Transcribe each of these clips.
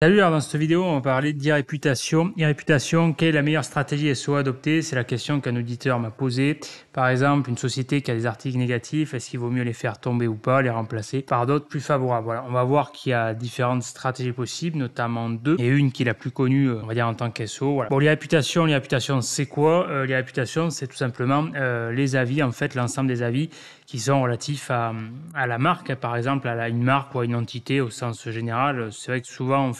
Salut, alors dans cette vidéo, on va parler d'e-réputation. E-réputation, quelle est la meilleure stratégie SEO à adopter? C'est la question qu'un auditeur m'a posée. Par exemple, une société qui a des articles négatifs, est-ce qu'il vaut mieux les faire tomber ou pas, les remplacer par d'autres plus favorables? Voilà, on va voir qu'il y a différentes stratégies possibles, notamment deux, et une qui est la plus connue, on va dire en tant qu'SEO. Voilà. Bon, l'e-réputation, c'est quoi? L'e-réputation, c'est tout simplement les avis, en fait, l'ensemble des avis qui sont relatifs à la marque, par exemple, à une marque ou à une entité au sens général. C'est vrai que souvent, on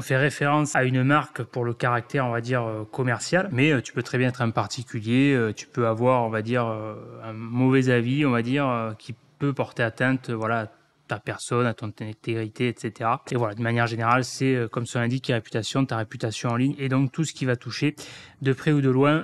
fait référence à une marque pour le caractère, on va dire, commercial, mais tu peux très bien être un particulier, tu peux avoir, on va dire, un mauvais avis, on va dire, qui peut porter atteinte, voilà, à ta personne, à ton intégrité, etc. Et voilà, de manière générale, c'est comme son l'indique, ta réputation en ligne, et donc tout ce qui va toucher de près ou de loin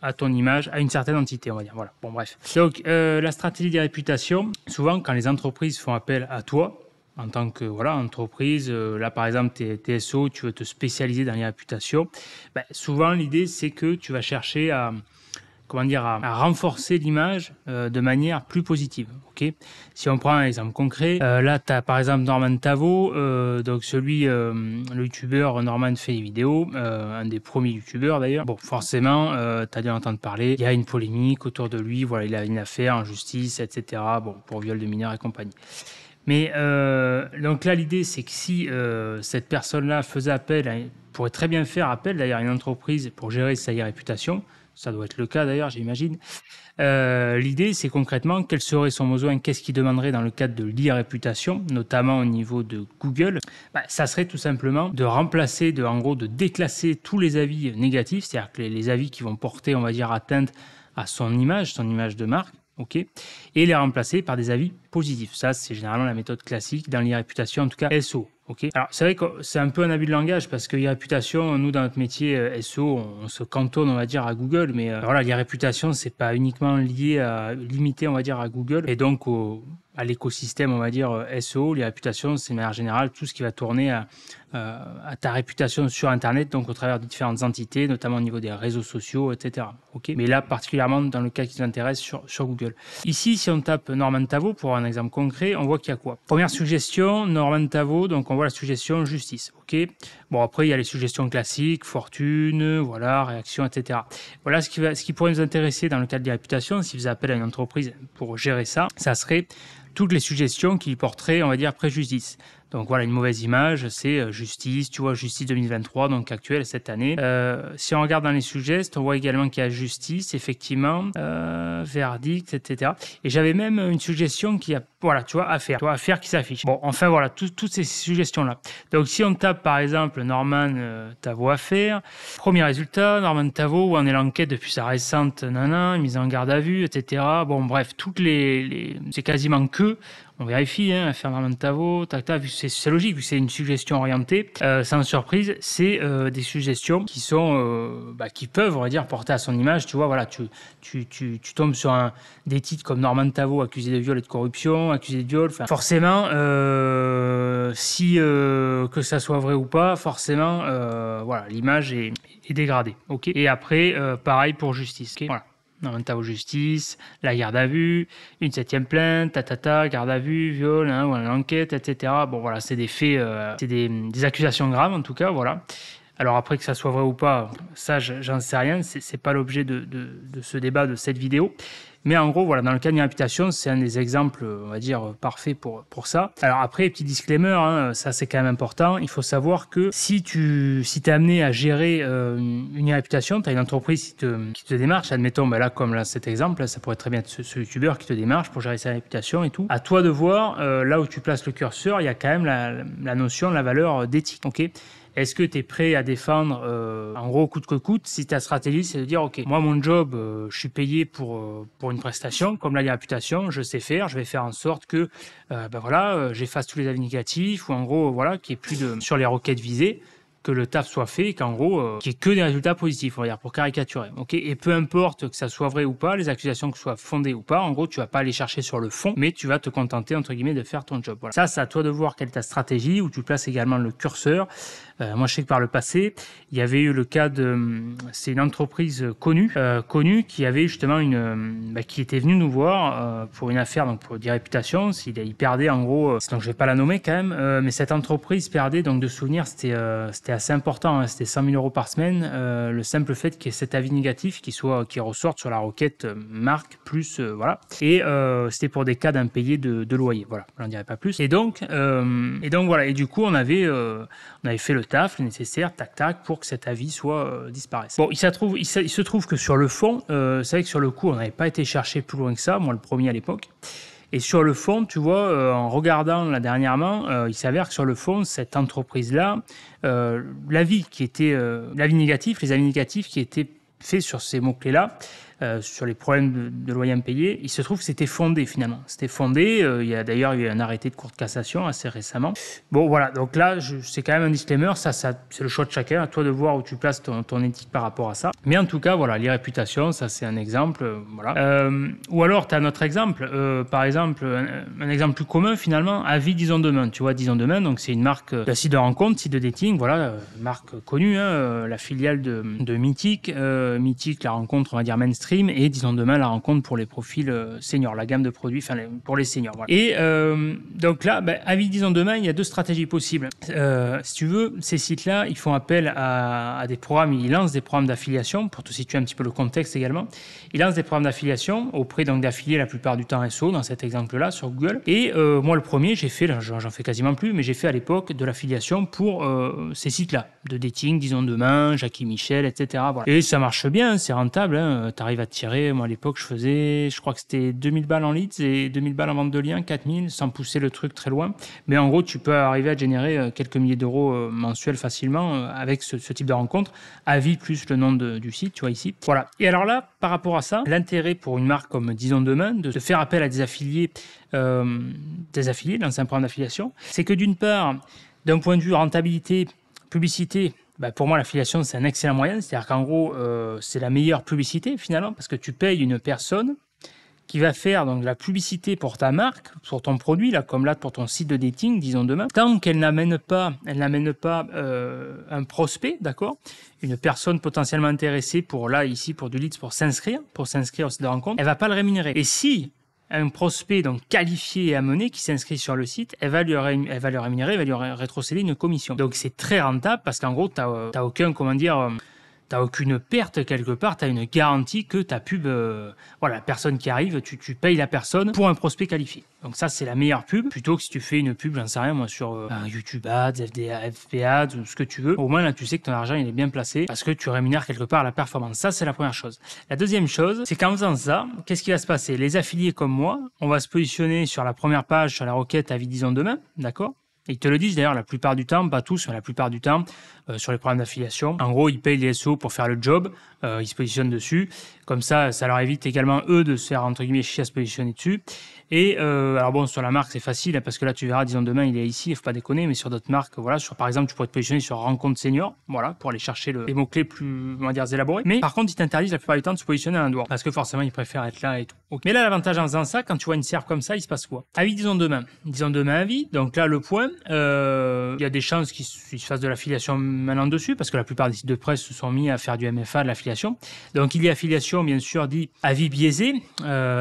à ton image, à une certaine entité, on va dire. Voilà, bon bref. Donc, la stratégie des réputations, souvent quand les entreprises font appel à toi, en tant que voilà, entreprise, là par exemple, tu es TSO, tu veux te spécialiser dans les réputations, ben, souvent l'idée c'est que tu vas chercher à, comment dire, à renforcer l'image de manière plus positive. Okay, si on prend un exemple concret, là tu as par exemple Norman Tavo, donc le youtubeur Norman fait des vidéos, un des premiers youtubeurs d'ailleurs. Bon, forcément, tu as dû en entendre parler, il y a une polémique autour de lui, voilà, il a une affaire en justice, etc. Bon, pour viol de mineurs et compagnie. Mais donc là, l'idée, c'est que si cette personne-là faisait appel, pourrait très bien faire appel d'ailleurs à une entreprise pour gérer sa réputation, ça doit être le cas d'ailleurs, j'imagine. L'idée, c'est concrètement quel serait son besoin, qu'est-ce qu'il demanderait dans le cadre de l'e-réputation, notamment au niveau de Google. Bah, ça serait tout simplement de remplacer, en gros, de déclasser tous les avis négatifs, c'est-à-dire que les avis qui vont porter, on va dire, atteinte à son image de marque. Ok, et les remplacer par des avis positifs. Ça, c'est généralement la méthode classique dans l'e-réputation, en tout cas SEO. Ok. Alors, c'est vrai que c'est un peu un abus de langage parce que l'e-réputation, nous, dans notre métier SEO, on se cantonne, on va dire, à Google, mais voilà, l'e-réputation, c'est pas uniquement limité, on va dire, à Google, et donc à l'écosystème, on va dire, SEO. L'e-réputation, c'est de manière générale tout ce qui va tourner à ta réputation sur Internet, donc au travers de différentes entités, notamment au niveau des réseaux sociaux, etc. Okay, mais là, particulièrement dans le cas qui nous intéresse sur Google. Ici, si on tape Norman Tavo, pour un exemple concret, on voit qu'il y a quoi? Première suggestion, Norman Tavo, donc on voit la suggestion justice. Ok. Bon, après, il y a les suggestions classiques, fortune, voilà, réaction, etc. Voilà ce qui pourrait nous intéresser dans le cadre des réputations, si vous appelez à une entreprise pour gérer ça, ça serait toutes les suggestions qui porteraient, on va dire, préjudice. Donc voilà, une mauvaise image, c'est justice, tu vois, justice 2023, donc actuelle cette année. Si on regarde dans les suggestions, on voit également qu'il y a justice, effectivement, verdict, etc. Et j'avais même une suggestion qui a, voilà, tu vois, affaire qui s'affiche. Bon, enfin voilà, toutes ces suggestions-là. Donc si on tape par exemple Norman Tavo affaire, premier résultat, Norman Tavo, où en est l'enquête depuis sa récente mise en garde à vue, etc. Bon, bref, c'est quasiment que. On vérifie, hein, affaire Norman Tavo, c'est logique, vu que c'est une suggestion orientée. Sans surprise, c'est des suggestions qui sont, qui peuvent, on va dire, porter à son image. Tu vois, voilà, tu tombes sur des titres comme Norman Tavo, accusé de viol et de corruption, accusé de viol. Forcément, que ça soit vrai ou pas, forcément, voilà, l'image est dégradée. Ok. Et après, pareil pour justice. Okay, voilà. Norman Tavo justice, la garde à vue, une 7e plainte, garde à vue, viol, ou une enquête, etc. Bon voilà, c'est des faits, c'est des accusations graves en tout cas, voilà. Alors après que ça soit vrai ou pas, ça j'en sais rien, c'est pas l'objet de ce débat, de cette vidéo. Mais en gros, voilà, dans le cas d'une réputation, c'est un des exemples, on va dire, parfaits pour ça. Alors après, petit disclaimer, hein, ça c'est quand même important. Il faut savoir que si t'es amené à gérer une réputation, tu as une entreprise qui te démarche, admettons, ben là, comme là, cet exemple, là, ça pourrait très bien être ce youtubeur qui te démarche pour gérer sa réputation et tout. À toi de voir, là où tu places le curseur, il y a quand même la notion, la valeur d'éthique. Ok. Est-ce que tu es prêt à défendre, en gros, coûte que coûte, si ta stratégie, c'est de dire, OK, moi, mon job, je suis payé pour une prestation, comme la réputation, je sais faire, je vais faire en sorte que, j'efface tous les avis négatifs, ou en gros, voilà, qu'il n'y ait plus sur les requêtes visées, que le taf soit fait et qu'en gros, qu'il n'y ait que des résultats positifs, on va dire, pour caricaturer. Ok. Et peu importe que ça soit vrai ou pas, les accusations que soient fondées ou pas, en gros, tu vas pas aller chercher sur le fond, mais tu vas te contenter, entre guillemets, de faire ton job. Voilà. Ça, c'est à toi de voir quelle est ta stratégie, où tu places également le curseur. Moi, je sais que par le passé, il y avait eu le cas c'est une entreprise connue qui avait justement qui était venue nous voir pour une affaire, donc pour des réputations. Il perdait en gros, donc je vais pas la nommer quand même, mais cette entreprise perdait, donc de souvenirs, c'était assez important, hein, c'était 100 000 € par semaine. Le simple fait qu'il y ait cet avis négatif qui ressorte sur la requête marque plus, voilà. Et c'était pour des cas d'impayés de loyer, voilà, je n'en dirai pas plus. Et donc voilà, et du coup on avait fait le taf, le nécessaire, tac, pour que cet avis disparaisse. Bon, il se trouve que sur le fond, c'est vrai que sur le coup, on n'avait pas été chercher plus loin que ça, moi le premier à l'époque. Et sur le fond, tu vois, en regardant là dernièrement, il s'avère que sur le fond, cette entreprise-là, l'avis négatif qui étaient faits sur ces mots-clés-là, sur les problèmes de loyer impayé, il se trouve que c'était fondé finalement. C'était fondé, il y a d'ailleurs eu un arrêté de cour de cassation assez récemment. Bon voilà, donc là, c'est quand même un disclaimer, ça c'est le choix de chacun, à toi de voir où tu places ton éthique par rapport à ça. Mais en tout cas, voilà, les réputations, ça c'est un exemple, voilà. Ou alors, tu as un autre exemple, par exemple, un exemple plus commun finalement, Avis Disons Demain. Tu vois, Disons Demain, donc c'est une marque de site de rencontre, site de dating, voilà, marque connue, hein, la filiale de Mythique. Mythique, la rencontre, on va dire mainstream, et Disons Demain, la rencontre pour les profils seniors, la gamme de produits pour les seniors. Voilà. Et donc là, Avis Disons Demain, il y a deux stratégies possibles. Si tu veux, ces sites-là, ils font appel à des programmes, ils lancent des programmes d'affiliation, pour te situer un petit peu le contexte également. Ils lancent des programmes d'affiliation auprès donc d'affiliés la plupart du temps SEO, dans cet exemple-là, sur Google. Et moi, le premier, j'en fais quasiment plus, mais j'ai fait à l'époque de l'affiliation pour ces sites-là, de dating, Disons Demain, Jackie Michel, etc. Voilà. Et ça marche bien, c'est rentable, hein. Tu arrives à tirer. Moi, à l'époque, je crois que c'était 2000 balles en leads et 2000 balles en vente de liens, 4000, sans pousser le truc très loin. Mais en gros, tu peux arriver à générer quelques milliers d'euros mensuels facilement avec ce type de rencontre. Avis plus le nom du site, tu vois ici. Voilà. Et alors là, par rapport à ça, l'intérêt pour une marque comme Disons Demain de faire appel à des affiliés dans un programme d'affiliation, c'est que d'une part, d'un point de vue rentabilité, publicité, pour moi, l'affiliation, c'est un excellent moyen. C'est-à-dire qu'en gros, c'est la meilleure publicité finalement, parce que tu payes une personne qui va faire donc de la publicité pour ta marque, pour ton produit, là, comme là pour ton site de dating, Disons Demain, tant qu'elle n'amène pas un prospect, d'accord, une personne potentiellement intéressée pour du leads, pour s'inscrire au site de rencontre, elle va pas le rémunérer. Et si un prospect donc qualifié et amené qui s'inscrit sur le site, elle va le rémunérer, elle va lui rétrocéder une commission. Donc c'est très rentable parce qu'en gros, t'as aucune perte quelque part, tu as une garantie que ta pub, la personne qui arrive, tu payes la personne pour un prospect qualifié. Donc ça, c'est la meilleure pub, plutôt que si tu fais une pub, j'en sais rien moi, sur YouTube Ads, FB Ads, ou ce que tu veux. Au moins là, tu sais que ton argent, il est bien placé parce que tu rémunères quelque part la performance. Ça, c'est la première chose. La deuxième chose, c'est qu'en faisant ça, qu'est-ce qui va se passer? Les affiliés comme moi, on va se positionner sur la première page, sur la requête Avis Disons Demain, d'accord? Ils te le disent d'ailleurs la plupart du temps, pas tous, mais la plupart du temps, sur les programmes d'affiliation. En gros, ils payent les SEO pour faire le job, ils se positionnent dessus. Comme ça leur évite également, eux, de se faire, entre guillemets, chier à se positionner dessus. Et alors bon, sur la marque, c'est facile, hein, parce que là, tu verras, Disons Demain, il est ici, il ne faut pas déconner, mais sur d'autres marques, voilà, par exemple, tu pourrais te positionner sur Rencontre Senior, voilà, pour aller chercher les mots-clés plus, on va dire, élaborés. Mais par contre, ils t'interdisent la plupart du temps de se positionner à un doigt, parce que forcément, ils préfèrent être là et tout. Okay. Mais là, l'avantage en faisant ça, quand tu vois une SERP comme ça, il se passe quoi? Avis Disons Demain. Disons Demain avis. Donc là, le point, il y a des chances qu'ils se fassent de l'affiliation maintenant dessus, parce que la plupart des sites de presse se sont mis à faire du MFA, de l'affiliation. Donc il y a affiliation, bien sûr, dit avis biaisé,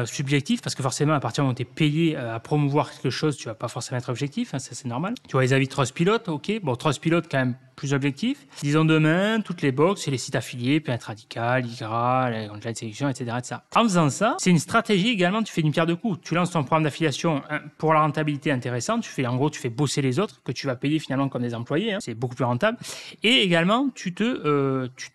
subjectif, parce que forcément, à partir du moment où tu es payé à promouvoir quelque chose, tu vas pas forcément être objectif, hein, ça c'est normal. Tu vois les avis Trustpilot, ok, bon, Trustpilot quand même plus objectif. Disons Demain, toutes les box et les sites affiliés, Planète Radical, IGRA, la sélection, etc., etc. En faisant ça, c'est une stratégie également, tu fais une pierre deux coups. Tu lances ton programme d'affiliation pour la rentabilité intéressante, tu fais bosser les autres, que tu vas payer finalement comme des employés, hein, c'est beaucoup plus rentable. Et également, tu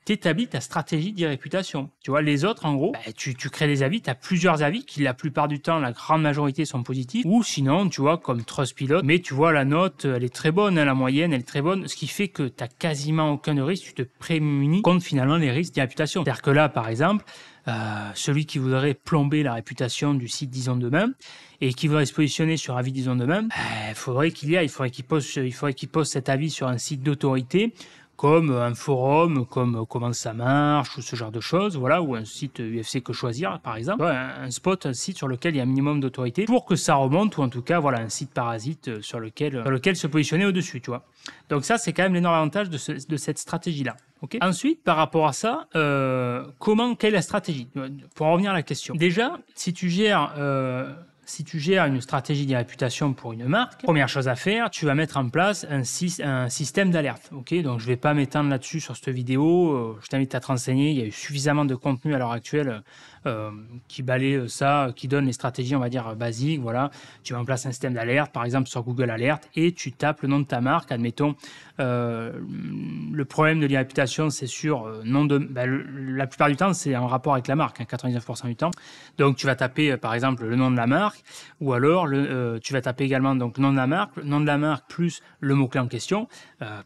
t'établis ta stratégie d'e-réputation. Tu vois, les autres, en gros, tu crées des avis, tu as plusieurs avis qui, la plupart du temps, la grande majorité sont positifs, ou sinon, tu vois, comme Trustpilot, mais tu vois, la note, elle est très bonne, hein, la moyenne, elle est très bonne, ce qui fait que tu n'as quasiment aucun risque, tu te prémunis contre finalement les risques d'e-réputation. C'est-à-dire que là, par exemple, celui qui voudrait plomber la réputation du site Disons Demain et qui voudrait se positionner sur Avis Disons Demain, il faudrait qu'il pose cet avis sur un site d'autorité comme un forum, comme comment ça marche, ou ce genre de choses, voilà, ou un site UFC que choisir, par exemple. Un spot, un site sur lequel il y a un minimum d'autorité pour que ça remonte, ou en tout cas, voilà, un site parasite sur lequel se positionner au-dessus, tu vois. Donc ça, c'est quand même l'énorme avantage de cette stratégie-là. Okay. Ensuite, par rapport à ça, quelle est la stratégie? Pour en revenir à la question. Déjà, si tu gères une stratégie de réputation pour une marque, première chose à faire, tu vas mettre en place un système d'alerte. Okay, donc, je ne vais pas m'étendre là-dessus sur cette vidéo. Je t'invite à te renseigner. Il y a eu suffisamment de contenu à l'heure actuelle qui balaye ça, qui donne les stratégies, on va dire, basiques. Voilà. Tu mets en place un système d'alerte, par exemple sur Google Alert, et tu tapes le nom de ta marque. Admettons, le problème de l'e-réputation, c'est sur nom de... la plupart du temps, c'est en rapport avec la marque, 99% du temps. Donc, tu vas taper, par exemple, le nom de la marque, ou alors tu vas taper également donc nom de la marque plus le mot-clé en question.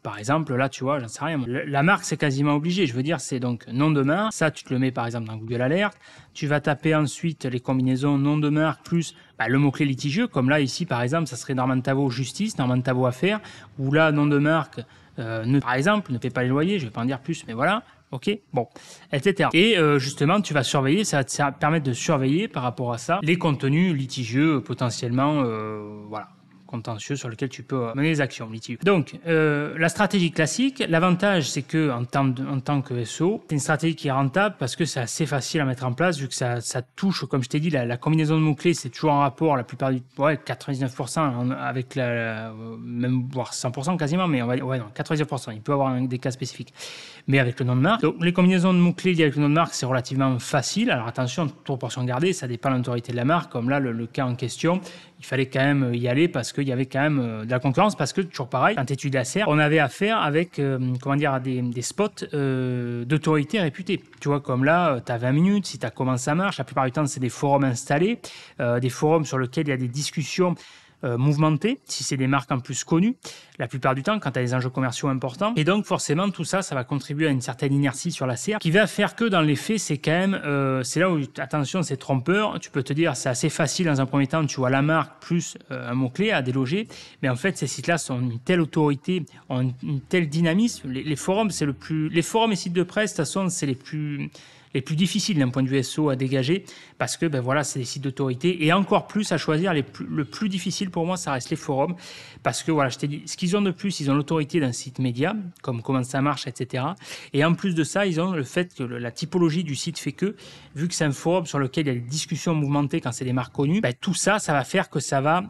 Par exemple, là, tu vois, j'en sais rien. La marque, c'est quasiment obligé. Je veux dire, c'est donc nom de marque. Ça, tu te le mets par exemple dans Google Alert. Tu vas taper ensuite les combinaisons nom de marque plus le mot-clé litigieux. Comme là, ici, par exemple, ça serait Norman Tavo justice, Norman Tavo affaires. Ou là, nom de marque, par exemple, ne paie pas les loyers. Je ne vais pas en dire plus, mais voilà. Ok, bon, etc. Et justement, tu vas surveiller, ça va te permettre de surveiller par rapport à ça les contenus litigieux potentiellement, voilà, contentieux sur lesquels tu peux mener des actions litigieuses. Donc, la stratégie classique, l'avantage, c'est que en tant que SEO, c'est une stratégie qui est rentable parce que c'est assez facile à mettre en place vu que ça touche, comme je t'ai dit, la combinaison de mots-clés, c'est toujours en rapport la plupart du 99% avec même voire 100% quasiment, mais on va dire, non, 99%, il peut y avoir des cas spécifiques. Mais avec le nom de marque. Donc, les combinaisons de mots-clés liées avec le nom de marque, c'est relativement facile. Alors attention, toute proportion gardée, ça dépend de l'autorité de la marque. Comme là, le cas en question, il fallait quand même y aller parce qu'il y avait quand même de la concurrence. Parce que, toujours pareil, quand tu étudies la SERP, on avait affaire avec des spots d'autorité réputée. Tu vois, comme là, tu as 20 minutes, si tu as comment ça marche. La plupart du temps, c'est des forums installés, des forums sur lesquels il y a des discussions mouvementé, si c'est des marques en plus connues, la plupart du temps, quand tu as des enjeux commerciaux importants. Et donc, forcément, tout ça, ça va contribuer à une certaine inertie sur la SERP, qui va faire que, dans les faits, c'est quand même, c'est là où, attention, c'est trompeur. Tu peux te dire, c'est assez facile dans un premier temps, tu vois la marque plus un mot-clé à déloger. Mais en fait, ces sites-là sont une telle autorité, ont une telle dynamisme. Les forums, les forums et sites de presse, de toute façon, c'est les plus difficiles d'un point de vue SEO à dégager parce que voilà, c'est des sites d'autorité et encore plus à choisir. Le plus difficile pour moi, ça reste les forums parce que voilà, je t'ai dit, ce qu'ils ont de plus, ils ont l'autorité d'un site média, comme comment ça marche, etc. Et en plus de ça, ils ont le fait que la typologie du site fait que, vu que c'est un forum sur lequel il y a des discussions mouvementées quand c'est des marques connues, tout ça, ça va faire que ça va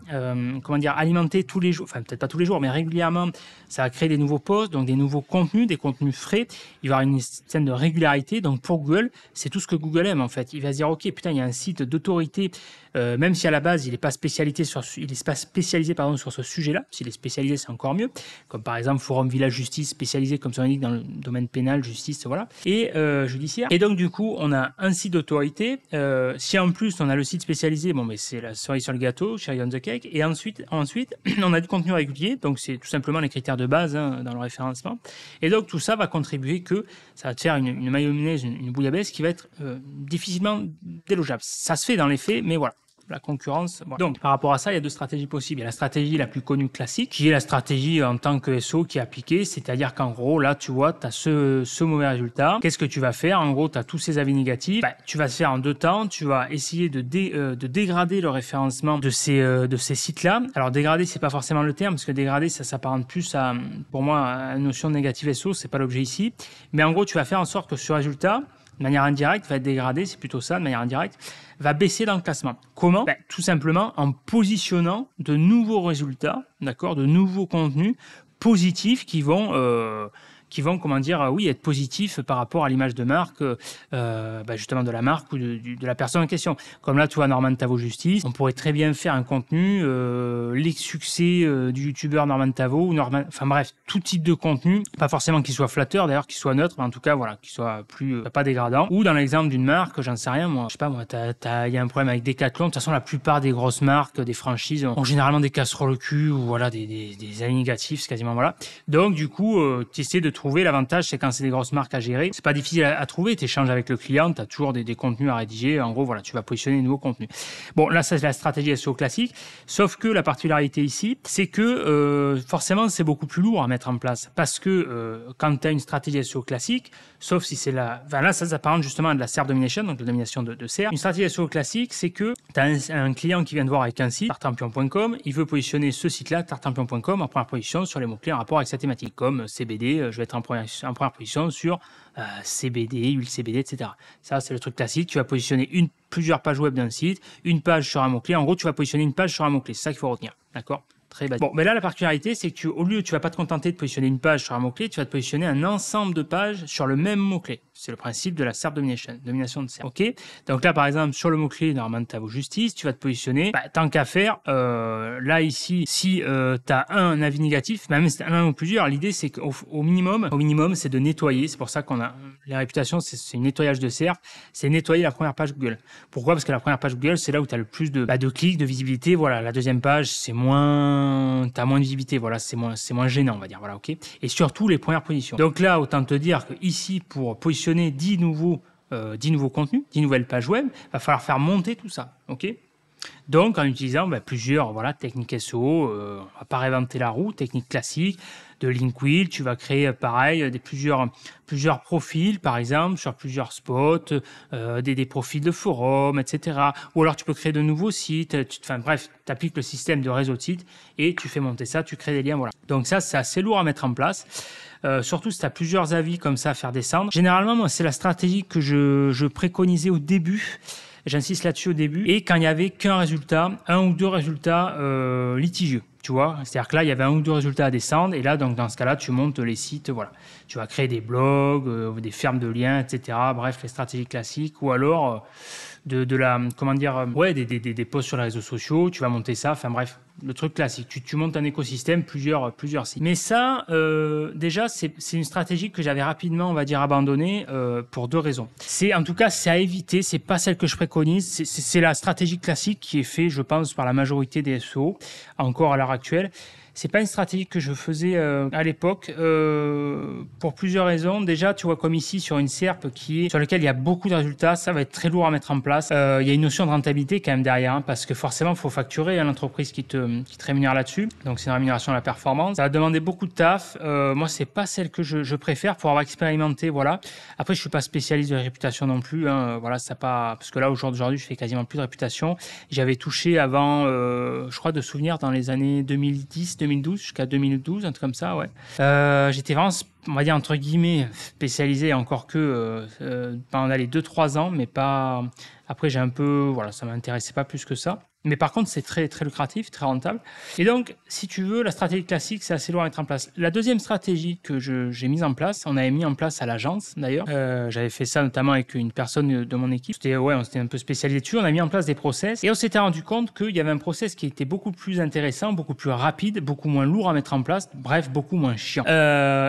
alimenter tous les jours, enfin peut-être pas tous les jours, mais régulièrement, ça va créer des nouveaux posts, donc des nouveaux contenus, des contenus frais. Il va y avoir une certaine de régularité. Donc pour Google, c'est tout ce que Google aime en fait. Il va se dire, ok, putain, il y a un site d'autorité, même si à la base il n'est pas spécialisé sur ce sujet-là. S'il est spécialisé, c'est encore mieux. Comme par exemple Forum Village Justice, spécialisé comme ça on dit dans le domaine pénal, justice, voilà, et judiciaire. Et donc du coup, on a un site d'autorité. Si en plus on a le site spécialisé, bon, mais c'est la cerise sur le gâteau, cherry on the cake. Et ensuite, on a du contenu régulier. Donc c'est tout simplement les critères de base dans le référencement. Et donc tout ça va contribuer que ça va te faire une mayonnaise, une bouillabaisse qui va être difficilement délogeable. Ça se fait dans les faits, mais voilà. La concurrence. Voilà. Donc, par rapport à ça, il y a deux stratégies possibles. Il y a la stratégie la plus connue classique, qui est la stratégie en tant que SEO qui est appliquée. C'est-à-dire qu'en gros, là, tu vois, tu as ce mauvais résultat. Qu'est-ce que tu vas faire? En gros, tu as tous ces avis négatifs. Tu vas se faire en deux temps. Tu vas essayer de dégrader le référencement de ces sites-là. Alors, dégrader, c'est pas forcément le terme, parce que dégrader, ça s'apparente plus à, pour moi, à une notion de négative SEO. C'est pas l'objet ici. Mais en gros, tu vas faire en sorte que ce résultat, de manière indirecte, va être dégradé, c'est plutôt ça, de manière indirecte, va baisser dans le classement. Comment? Tout simplement en positionnant de nouveaux résultats, d'accord, de nouveaux contenus positifs qui vont être positifs par rapport à l'image de marque, justement de la marque ou de la personne en question. Comme là, tu vois, Norman Tavo Justice, on pourrait très bien faire un contenu, les succès du youtubeur Norman Tavo, enfin bref, tout type de contenu, pas forcément qu'il soit flatteur, d'ailleurs, qu'il soit neutre, mais en tout cas, voilà, qu'il soit plus, pas dégradant. Ou dans l'exemple d'une marque, j'en sais rien, moi, je sais pas, moi, il y a un problème avec Decathlon. De toute façon, la plupart des grosses marques, des franchises, ont généralement des casseroles au cul ou voilà, des avis négatifs, c'est quasiment voilà. Donc, du coup, tu essaies de trouver. L'avantage, c'est quand c'est des grosses marques à gérer, c'est pas difficile à trouver. Tu échanges avec le client, tu as toujours des contenus à rédiger. En gros, voilà, tu vas positionner de nouveaux contenus. Bon, là, ça, c'est la stratégie SEO classique. Sauf que la particularité ici, c'est que forcément, c'est beaucoup plus lourd à mettre en place. Parce que quand tu as une stratégie SEO classique, sauf si c'est la... Enfin, là, ça s'apparente justement à de la SERP domination, donc la domination de SERP. Une stratégie SEO classique, c'est que tu as un client qui vient de voir avec un site, tartampion.com, il veut positionner ce site-là, tartampion.com, en première position sur les mots-clés en rapport avec sa thématique, comme CBD, je vais être en première position sur CBD, huile CBD, etc. Ça, c'est le truc classique. Tu vas positionner plusieurs pages web d'un site, une page sur un mot-clé. En gros, tu vas positionner une page sur un mot-clé. C'est ça qu'il faut retenir. D'accord ? Très basique. Bon, mais là, la particularité, c'est que au lieu, tu vas pas te contenter de positionner une page sur un mot-clé, tu vas te positionner un ensemble de pages sur le même mot-clé. C'est le principe de la SERP domination de SERP. OK ? Donc là, par exemple, sur le mot-clé, normalement, tu as vos justice, tu vas te positionner. Tant qu'à faire, là, ici, si tu as un avis négatif, même si un ou plusieurs, l'idée, c'est qu'au minimum, c'est de nettoyer. C'est pour ça qu'on a les réputations, c'est un nettoyage de SERP. C'est nettoyer la première page Google. Pourquoi ? Parce que la première page Google, c'est là où tu as le plus de clics, de visibilité. Voilà, la deuxième page, c'est t'as moins de visibilité, voilà, c'est moins gênant, on va dire, voilà, ok. Et surtout les premières positions. Donc là, autant te dire que ici, pour positionner 10 nouveaux contenus, 10 nouvelles pages web, va falloir faire monter tout ça, ok. Donc, en utilisant plusieurs techniques SEO, on va pas réinventer la roue, technique classique, de link wheel, tu vas créer pareil plusieurs profils, par exemple, sur plusieurs spots, des profils de forum, etc. Ou alors tu peux créer de nouveaux sites, bref, tu appliques le système de réseau de sites et tu fais monter ça, tu crées des liens, voilà. Donc ça, c'est assez lourd à mettre en place. Surtout si tu as plusieurs avis comme ça à faire descendre. Généralement, moi, c'est la stratégie que je préconisais au début. J'insiste là-dessus au début. Et quand il n'y avait qu'un résultat, un ou deux résultats litigieux, tu vois. C'est-à-dire que là, il y avait un ou deux résultats à descendre. Et là, donc, dans ce cas-là, tu montes les sites, voilà. Tu vas créer des blogs, des fermes de liens, etc. Bref, les stratégies classiques. Ou alors, des posts sur les réseaux sociaux. Tu vas monter ça. Enfin, bref, le truc classique. Tu montes un écosystème, plusieurs sites. Mais ça, déjà, c'est une stratégie que j'avais rapidement, on va dire, abandonnée pour deux raisons. En tout cas, c'est à éviter. C'est pas celle que je préconise. C'est la stratégie classique qui est faite, je pense, par la majorité des SEO, encore à l'heure actuelle. C'est pas une stratégie que je faisais à l'époque pour plusieurs raisons. Déjà, tu vois, comme ici sur une SERP sur laquelle il y a beaucoup de résultats, ça va être très lourd à mettre en place. Il y a une notion de rentabilité quand même derrière, hein, parce que forcément, il faut facturer à l'entreprise qui te rémunère là-dessus. Donc, c'est une rémunération à la performance. Ça va demander beaucoup de taf. Moi, c'est pas celle que je préfère pour avoir expérimenté. Voilà. Après, je suis pas spécialiste de la réputation non plus. Hein, voilà, parce que là, aujourd'hui, je fais quasiment plus de réputation. J'avais touché avant, je crois, de souvenir dans les années 2010-2012 jusqu'à 2012, un truc comme ça, ouais. J'étais vraiment, on va dire, entre guillemets, spécialisé, encore que pendant les 2-3 ans, mais pas... Après, ça m'intéressait pas plus que ça. Mais par contre, c'est très, très lucratif, très rentable. Et donc, si tu veux, la stratégie classique, c'est assez lourd à mettre en place. La deuxième stratégie que j'ai mise en place, on avait mis en place à l'agence, d'ailleurs. J'avais fait ça notamment avec une personne de mon équipe. On s'était un peu spécialisé dessus. On a mis en place des process. Et on s'était rendu compte qu'il y avait un process qui était beaucoup plus intéressant, beaucoup plus rapide, beaucoup moins lourd à mettre en place. Bref, beaucoup moins chiant.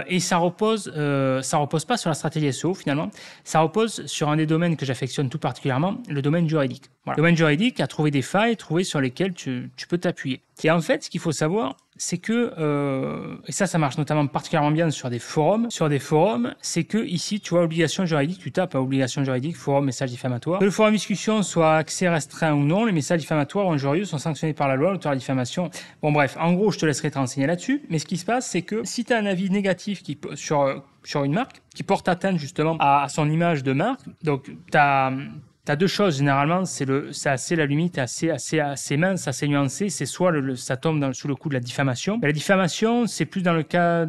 Et ça repose pas sur la stratégie SEO, finalement. Ça repose sur un des domaines que j'affectionne tout particulièrement, le domaine juridique. Voilà. Le domaine juridique a trouvé des failles, sur lesquelles tu peux t'appuyer. Et en fait, ce qu'il faut savoir, c'est que, et ça marche notamment particulièrement bien sur des forums, c'est que ici, tu vois, obligation juridique, tu tapes à obligation juridique, forum, message diffamatoire. Que le forum discussion soit accès restreint ou non, les messages diffamatoires ou injurieux sont sanctionnés par la loi, l'auteur de diffamation. Bon, bref, en gros, je te laisserai te renseigner là-dessus, mais ce qui se passe, c'est que si tu as un avis négatif sur une marque, qui porte atteinte justement à son image de marque, donc T'as deux choses généralement, c'est assez la limite assez mince, assez nuancé. C'est soit ça tombe sous le coup de la diffamation. Mais la diffamation, c'est plus dans le cas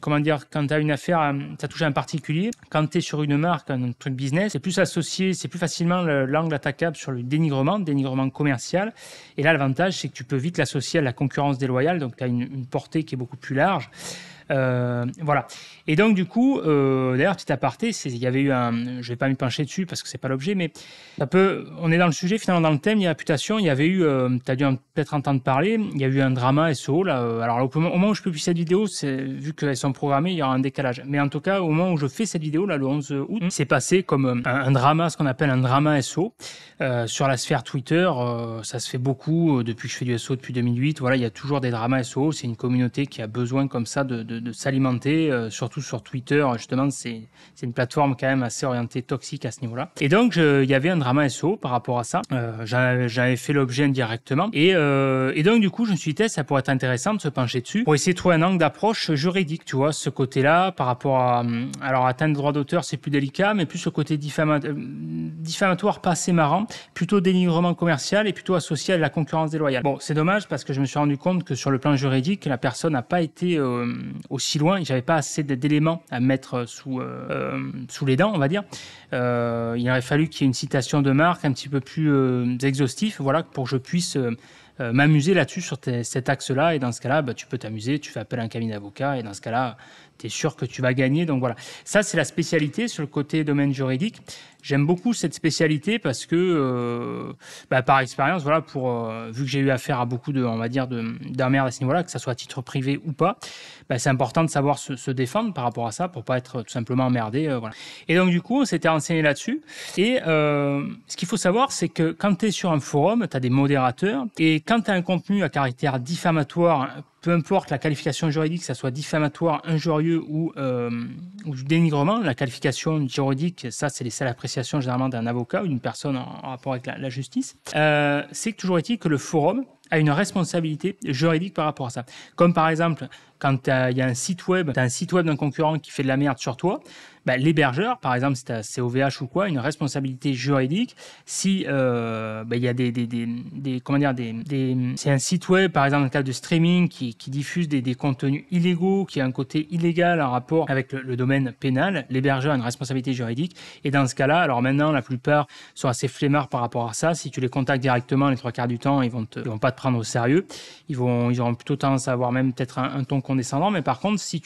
quand t'as une affaire, ça touche à un particulier. Quand t'es sur une marque, un truc business, c'est plus associé, c'est plus facilement l'angle attaquable sur le dénigrement commercial. Et là, l'avantage, c'est que tu peux vite l'associer à la concurrence déloyale. Donc t'as une portée qui est beaucoup plus large. Voilà. Et donc du coup, d'ailleurs, petit aparté, il y avait eu je vais pas m'y pencher dessus parce que c'est pas l'objet, mais on est dans le sujet, finalement dans le thème, il y a réputation, il y avait eu, tu as dû peut-être entendre parler, il y a eu un drama SEO là. Alors au moment où je publie cette vidéo, vu qu'elles sont programmées, il y aura un décalage. Mais en tout cas, au moment où je fais cette vidéo là, le 11 août, c'est passé comme un drama, ce qu'on appelle un drama SEO sur la sphère Twitter. Ça se fait beaucoup depuis que je fais du SEO depuis 2008. Voilà, il y a toujours des dramas SEO. C'est une communauté qui a besoin comme ça de s'alimenter, surtout surtout sur Twitter, justement, c'est une plateforme quand même assez orientée toxique à ce niveau-là. Et donc, il y avait un drama SEO par rapport à ça. J'avais fait l'objet indirectement. Et donc, du coup, je me suis dit, ça pourrait être intéressant de se pencher dessus pour essayer de trouver un angle d'approche juridique, tu vois, ce côté-là, par rapport à... Alors, atteindre le droit d'auteur, c'est plus délicat, mais plus ce côté diffamatoire, pas assez marrant, plutôt dénigrement commercial et plutôt associé à la concurrence déloyale. Bon, c'est dommage parce que je me suis rendu compte que sur le plan juridique, la personne n'a pas été aussi loin. J'avais pas assez d'éléments à mettre sous les dents, on va dire. Il aurait fallu qu'il y ait une citation de marque un petit peu plus exhaustive, voilà, pour que je puisse m'amuser là-dessus sur cet axe-là. Et dans ce cas-là, tu peux t'amuser, tu fais appel à un cabinet d'avocat et dans ce cas-là, tu es sûr que tu vas gagner. Donc voilà, ça c'est la spécialité sur le côté domaine juridique. J'aime beaucoup cette spécialité parce que, par expérience, voilà, vu que j'ai eu affaire à beaucoup d'emmerdes à ce niveau-là, que ça soit à titre privé ou pas, c'est important de savoir se défendre par rapport à ça pour pas être tout simplement emmerdé. Voilà. Et donc du coup, on s'était renseigné là-dessus. Et ce qu'il faut savoir, c'est que quand tu es sur un forum, tu as des modérateurs et quand tu as un contenu à caractère diffamatoire, peu importe la qualification juridique, que ça soit diffamatoire, injurieux ou du dénigrement, la qualification juridique, ça c'est les seules appréciations généralement d'un avocat ou d'une personne en rapport avec la justice, c'est que toujours est-il que le forum a une responsabilité juridique par rapport à ça. Comme par exemple, quand il y a un site web, tu as un site web d'un concurrent qui fait de la merde sur toi, l'hébergeur, par exemple, si tu as COVH ou quoi, une responsabilité juridique. Si il y a c'est un site web, par exemple, dans le cas de streaming, qui diffuse des contenus illégaux, qui a un côté illégal en rapport avec le domaine pénal, l'hébergeur a une responsabilité juridique. Et dans ce cas-là, alors maintenant, la plupart sont assez flemmards par rapport à ça. Si tu les contactes directement, les 3 quarts du temps, ils vont pas te prendre au sérieux. Ils auront plutôt tendance à avoir même peut-être un ton condescendant. Mais par contre, si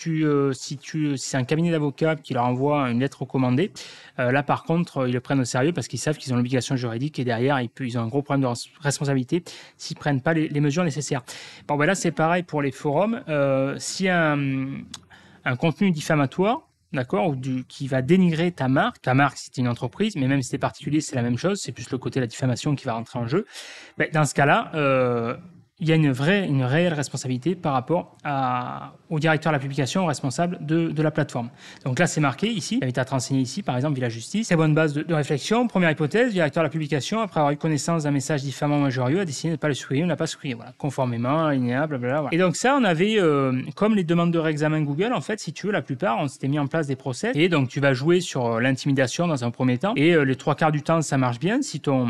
c'est un cabinet d'avocats qui leur envoie une lettre recommandée, là par contre ils le prennent au sérieux parce qu'ils savent qu'ils ont l'obligation juridique et derrière ils ont un gros problème de responsabilité s'ils prennent pas les mesures nécessaires. Bon là c'est pareil pour les forums. S'il y a un contenu diffamatoire, d'accord, ou qui va dénigrer ta marque c'est une entreprise, mais même si c'est particulier c'est la même chose, c'est plus le côté de la diffamation qui va rentrer en jeu. Dans ce cas-là, il y a une réelle responsabilité par rapport au directeur de la publication, au responsable de la plateforme. Donc là, c'est marqué ici, j'invite à te renseigner ici, par exemple, Villa Justice. C'est bonne base de réflexion. Première hypothèse, directeur de la publication, après avoir eu connaissance d'un message diffamant ou injurieux, a décidé de ne pas le supprimer ou n'a pas supprimé. Voilà, conformément, alinéa, blablabla. Voilà. Et donc ça, on avait, comme les demandes de réexamen Google, en fait, si tu veux, la plupart, on s'était mis en place des process. Et donc, tu vas jouer sur l'intimidation dans un premier temps. Et les 3 quarts du temps, ça marche bien. Si ton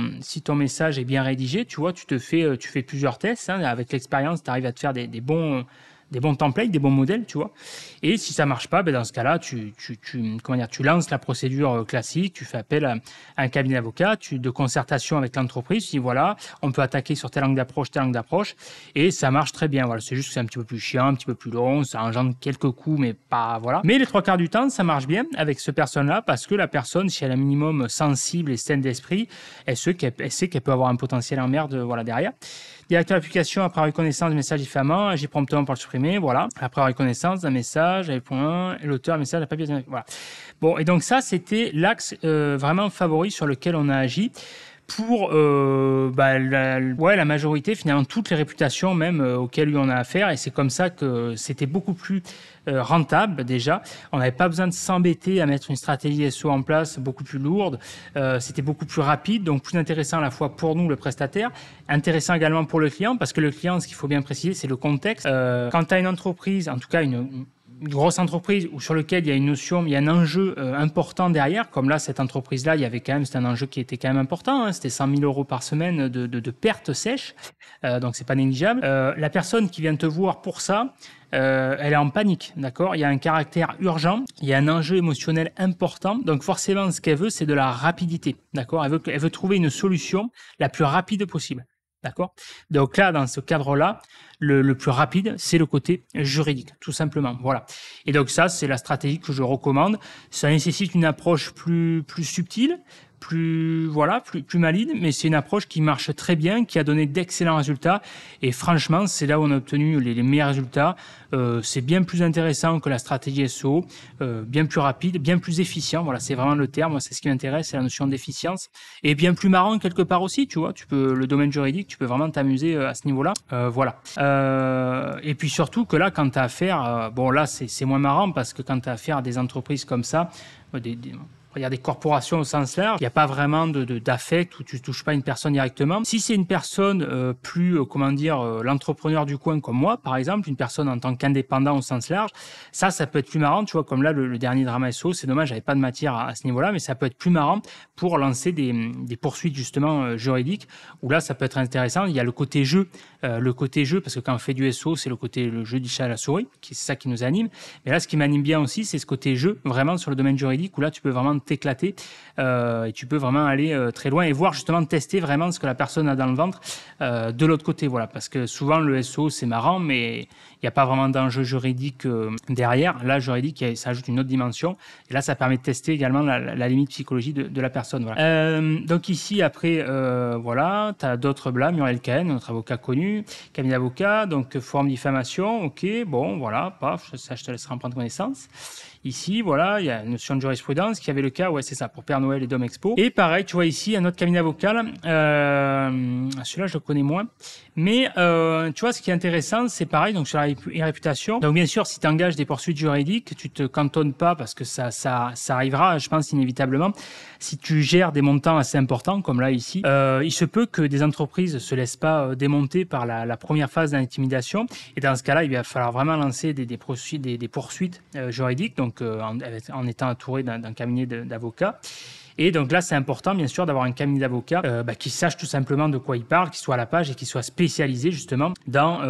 message est bien rédigé, tu vois, tu fais plusieurs tests. Avec l'expérience, tu arrives à te faire des bons templates, des bons modèles, tu vois. Et si ça marche pas, dans ce cas-là, tu lances la procédure classique, tu fais appel à un cabinet d'avocats, de concertation avec l'entreprise, tu dis voilà, on peut attaquer sur telle angle d'approche, et ça marche très bien. Voilà, c'est juste que c'est un petit peu plus chiant, un petit peu plus long, ça engendre quelques coûts, mais pas voilà. Mais les 3 quarts du temps, ça marche bien avec ce personne-là parce que la personne, si elle est un minimum sensible et saine d'esprit, elle sait qu'elle peut avoir un potentiel emmerde, voilà, derrière. Directeur de l'application, après reconnaissance du message diffamant, agit promptement pour le supprimer, voilà. Après reconnaissance d'un message, l'auteur du message n'a pas bien... Voilà. Bon, et donc ça, c'était l'axe vraiment favori sur lequel on a agi pour la majorité, finalement, toutes les réputations même auxquelles on a affaire. Et c'est comme ça que c'était beaucoup plus rentable déjà. On n'avait pas besoin de s'embêter à mettre une stratégie SEO en place beaucoup plus lourde. C'était beaucoup plus rapide, donc plus intéressant à la fois pour nous, le prestataire, intéressant également pour le client, parce que le client, ce qu'il faut bien préciser, c'est le contexte. Quand tu as une entreprise, en tout cas une grosse entreprise ou sur lequel il y a une notion, il y a un enjeu important derrière, comme là, cette entreprise-là, c'était un enjeu qui était quand même important, c'était 100 000 euros par semaine de pertes sèches, donc c'est pas négligeable. La personne qui vient te voir pour ça, elle est en panique, d'accord ? Il y a un caractère urgent, il y a un enjeu émotionnel important, donc forcément, ce qu'elle veut, c'est de la rapidité, d'accord ? Elle veut trouver une solution la plus rapide possible. D'accord ? Donc là, dans ce cadre-là, le plus rapide, c'est le côté juridique, tout simplement. Voilà. Et donc ça, c'est la stratégie que je recommande. Ça nécessite une approche plus subtile, plus maligne, mais c'est une approche qui marche très bien, qui a donné d'excellents résultats. Et franchement, c'est là où on a obtenu les meilleurs résultats. C'est bien plus intéressant que la stratégie SEO, bien plus rapide, bien plus efficient. Voilà, c'est vraiment le terme. Moi, c'est ce qui m'intéresse, c'est la notion d'efficience. Et bien plus marrant quelque part aussi, tu vois. Le domaine juridique, tu peux vraiment t'amuser à ce niveau-là. Voilà. Et puis surtout que là, quand tu as affaire, bon là, c'est moins marrant parce que quand tu as affaire à des entreprises comme ça, il y a des corporations au sens large, il n'y a pas vraiment d'affect où tu ne touches pas une personne directement. Si c'est une personne l'entrepreneur du coin comme moi, par exemple, une personne en tant qu'indépendant au sens large, ça peut être plus marrant, tu vois, comme là, le dernier drama SEO, c'est dommage, j'avais pas de matière à ce niveau-là, mais ça peut être plus marrant pour lancer des poursuites justement juridiques, où là, ça peut être intéressant. Il y a le côté jeu, parce que quand on fait du SEO, c'est le jeu du chat à la souris, c'est ça qui nous anime. Mais là, ce qui m'anime bien aussi, c'est ce côté jeu, vraiment sur le domaine juridique, où là, tu peux vraiment t'éclater et tu peux vraiment aller très loin et voir justement tester vraiment ce que la personne a dans le ventre de l'autre côté, voilà, parce que souvent le SEO c'est marrant mais il n'y a pas vraiment d'enjeu juridique derrière. Là, juridique, ça ajoute une autre dimension et là ça permet de tester également la limite psychologie de la personne, voilà. Donc ici après voilà, tu as d'autres blâmes, Muriel Cahen, notre avocat connu, cabinet d'avocat, donc forme diffamation, ok, bon voilà, paf, ça je te laisserai en prendre connaissance. Ici, voilà, il y a une notion de jurisprudence qui avait le cas, ouais, c'est ça, pour Père Noël et Dom Expo. Et pareil, tu vois ici, un autre cabinet avocat, celui-là, je le connais moins. Mais, tu vois, ce qui est intéressant, c'est pareil, donc sur la réputation. Donc, bien sûr, si tu engages des poursuites juridiques, tu te cantonnes pas parce que ça arrivera, je pense, inévitablement. Si tu gères des montants assez importants, comme là, ici, il se peut que des entreprises se laissent pas démonter par la première phase d'intimidation. Et dans ce cas-là, il va falloir vraiment lancer des poursuites juridiques. Donc, en étant entouré d'un cabinet d'avocats. Et donc là, c'est important, bien sûr, d'avoir un cabinet d'avocats qui sache tout simplement de quoi il parle, qui soit à la page et qui soit spécialisé justement dans...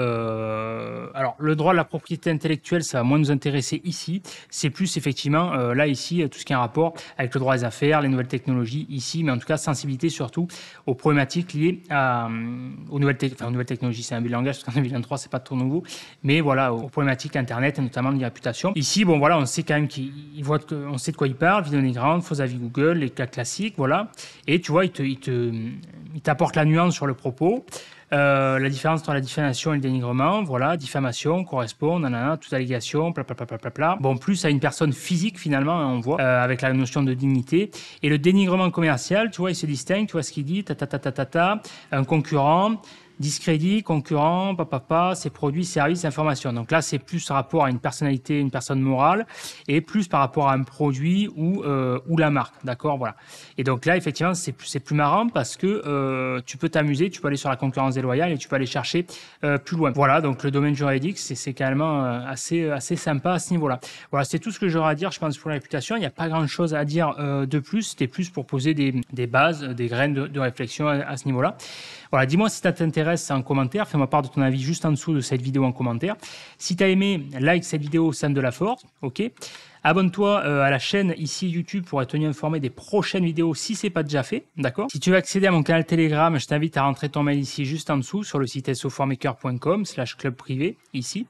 Alors, le droit de la propriété intellectuelle, ça va moins nous intéresser ici. C'est plus effectivement, là, ici, tout ce qui a un rapport avec le droit des affaires, les nouvelles technologies ici, mais en tout cas, sensibilité surtout aux problématiques liées aux nouvelles technologies. C'est un bel langage, parce qu'en 2023, c'est pas trop nouveau, mais voilà, aux problématiques Internet et notamment de réputation. Ici, bon, voilà, on sait quand même on sait de quoi il parle, vidéo dénigrante, faux avis Google, les cas classiques, voilà. Et tu vois, il t'apporte la nuance sur le propos. La différence entre la diffamation et le dénigrement, voilà, diffamation correspond, nanana, toute allégation, blablabla. Bon, plus à une personne physique finalement, hein, on voit, avec la notion de dignité. Et le dénigrement commercial, tu vois, il se distingue, tu vois ce qu'il dit, un concurrent, discrédit, concurrent, ses produits, services, informations. Donc là, c'est plus par rapport à une personnalité, une personne morale, et plus par rapport à un produit ou la marque, d'accord, voilà. Et donc là, effectivement, c'est plus marrant parce que tu peux t'amuser, tu peux aller sur la concurrence déloyale et tu peux aller chercher plus loin. Voilà, donc le domaine juridique, c'est quand même assez sympa à ce niveau-là. Voilà, c'est tout ce que j'aurais à dire, je pense, pour la réputation. Il n'y a pas grand-chose à dire de plus. C'était plus pour poser des bases, des graines de réflexion à ce niveau-là. Voilà, dis-moi si ça t'intéresse en commentaire, fais-moi part de ton avis juste en dessous de cette vidéo en commentaire. Si tu as aimé, like cette vidéo, ça me de la force, ok. Abonne-toi à la chaîne ici YouTube pour être tenu informé des prochaines vidéos si ce n'est pas déjà fait, d'accord. Si tu veux accéder à mon canal Telegram, je t'invite à rentrer ton mail ici juste en dessous sur le site soformaker.com/club privé ici.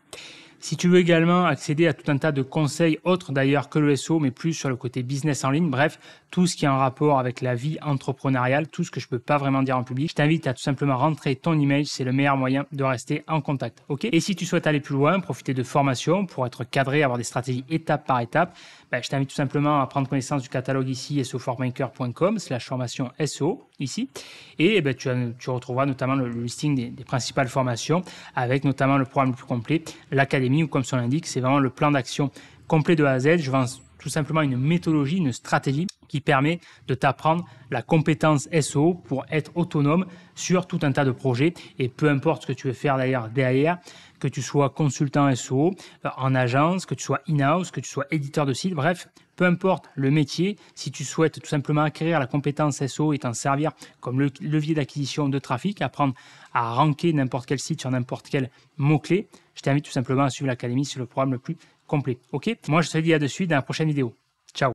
Si tu veux également accéder à tout un tas de conseils autres d'ailleurs que le SEO, mais plus sur le côté business en ligne, bref, tout ce qui est en rapport avec la vie entrepreneuriale, tout ce que je peux pas vraiment dire en public, je t'invite à tout simplement rentrer ton email, c'est le meilleur moyen de rester en contact, ok. Et si tu souhaites aller plus loin, profiter de formations pour être cadré, avoir des stratégies étape par étape, je t'invite tout simplement à prendre connaissance du catalogue ici, soformaker.com/formation SEO, ici. Et tu retrouveras notamment le listing des principales formations, avec notamment le programme le plus complet, l'académie, où comme son l'indique, c'est vraiment le plan d'action complet de A à Z. Je vends tout simplement une méthodologie, une stratégie qui permet de t'apprendre la compétence SEO pour être autonome sur tout un tas de projets. Et peu importe ce que tu veux faire d'ailleurs derrière, que tu sois consultant SEO, en agence, que tu sois in-house, que tu sois éditeur de site, bref, peu importe le métier, si tu souhaites tout simplement acquérir la compétence SEO et t'en servir comme levier d'acquisition de trafic, apprendre à ranker n'importe quel site sur n'importe quel mot-clé, je t'invite tout simplement à suivre l'académie sur le programme le plus complet. Ok ? Moi, je te dis à de suite dans la prochaine vidéo. Ciao.